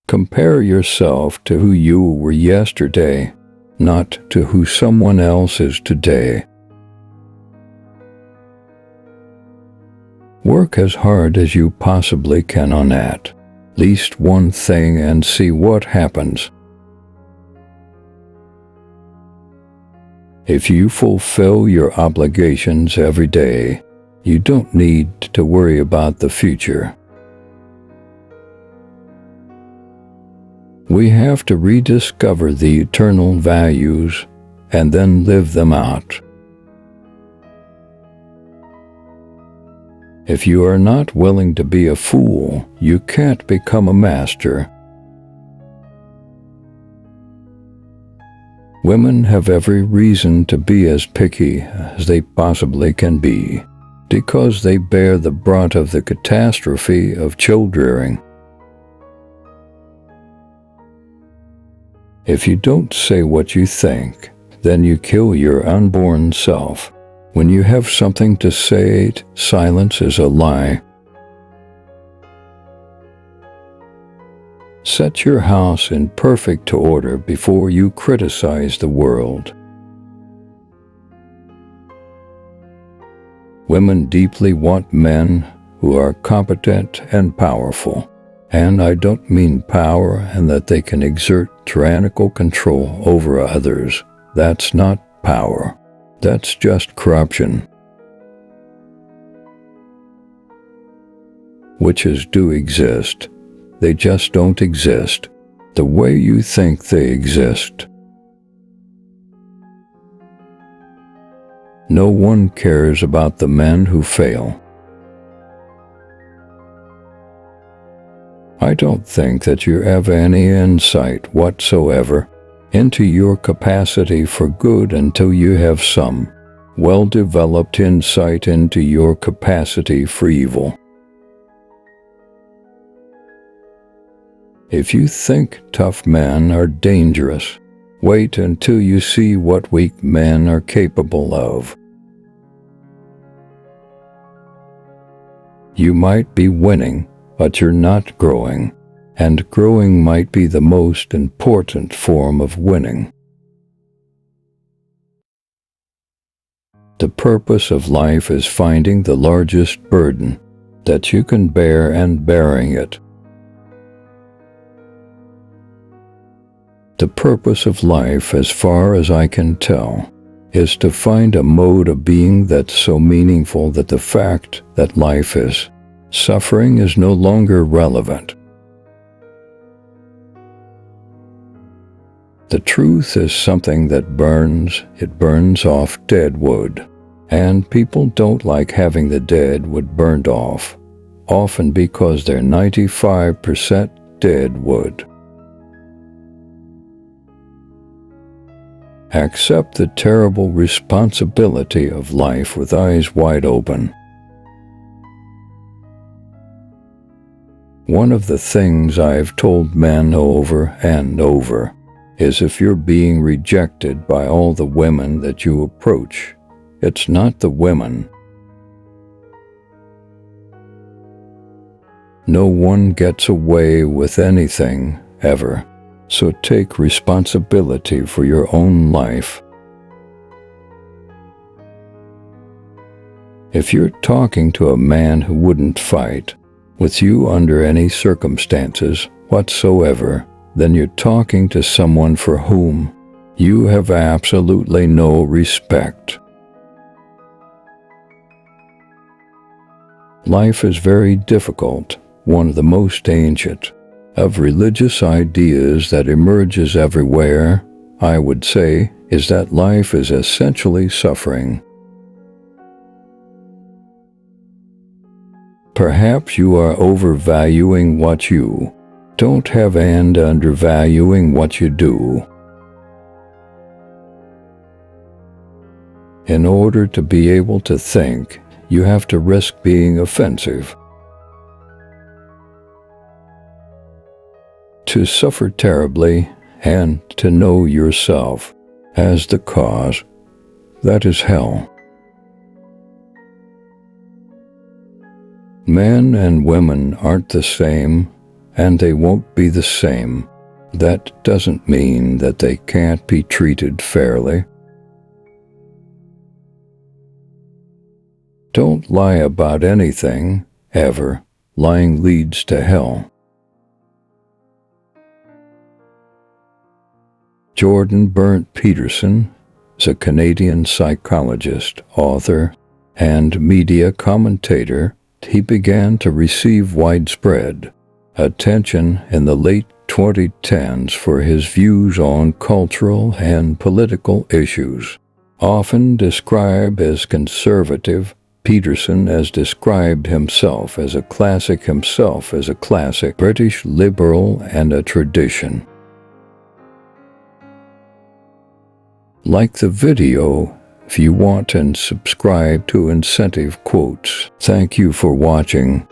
Compare yourself to who you were yesterday, not to who someone else is today. Work as hard as you possibly can on at least one thing and see what happens. If you fulfill your obligations every day, you don't need to worry about the future. We have to rediscover the eternal values and then live them out. If you are not willing to be a fool, you can't become a master. Women have every reason to be as picky as they possibly can be, because they bear the brunt of the catastrophe of child-rearing. If you don't say what you think, then you kill your unborn self. When you have something to say, silence is a lie. Set your house in perfect order before you criticize the world. Women deeply want men who are competent and powerful. And I don't mean power and that they can exert tyrannical control over others. That's not power. That's just corruption. Witches do exist. They just don't exist the way you think they exist. No one cares about the men who fail. I don't think that you have any insight whatsoever into your capacity for good until you have some well-developed insight into your capacity for evil. If you think tough men are dangerous, wait until you see what weak men are capable of. You might be winning, but you're not growing, and growing might be the most important form of winning. The purpose of life is finding the largest burden that you can bear and bearing it. The purpose of life, as far as I can tell, is to find a mode of being that's so meaningful that the fact that life is suffering is no longer relevant. The truth is something that burns. It burns off dead wood, and people don't like having the dead wood burned off, often because they're 95% dead wood. Accept the terrible responsibility of life with eyes wide open. One of the things I've told men over and over is if you're being rejected by all the women that you approach, it's not the women. No one gets away with anything, ever, so take responsibility for your own life. If you're talking to a man who wouldn't fight with you under any circumstances whatsoever, then you're talking to someone for whom you have absolutely no respect. Life is very difficult. One of the most ancient of religious ideas that emerges everywhere, I would say, is that life is essentially suffering. Perhaps you are overvaluing what you don't have and undervaluing what you do. In order to be able to think, you have to risk being offensive. To suffer terribly and to know yourself as the cause, that is hell. Men and women aren't the same, and they won't be the same. That doesn't mean that they can't be treated fairly. Don't lie about anything, ever. Lying leads to hell. Jordan Bernt Peterson is a Canadian psychologist, author, and media commentator. He began to receive widespread attention in the late 2010s for his views on cultural and political issues. Often described as conservative, Peterson has described himself as a classic British liberal and a tradition. Like the video if you want, and subscribe to Incentive Quotes. Thank you for watching.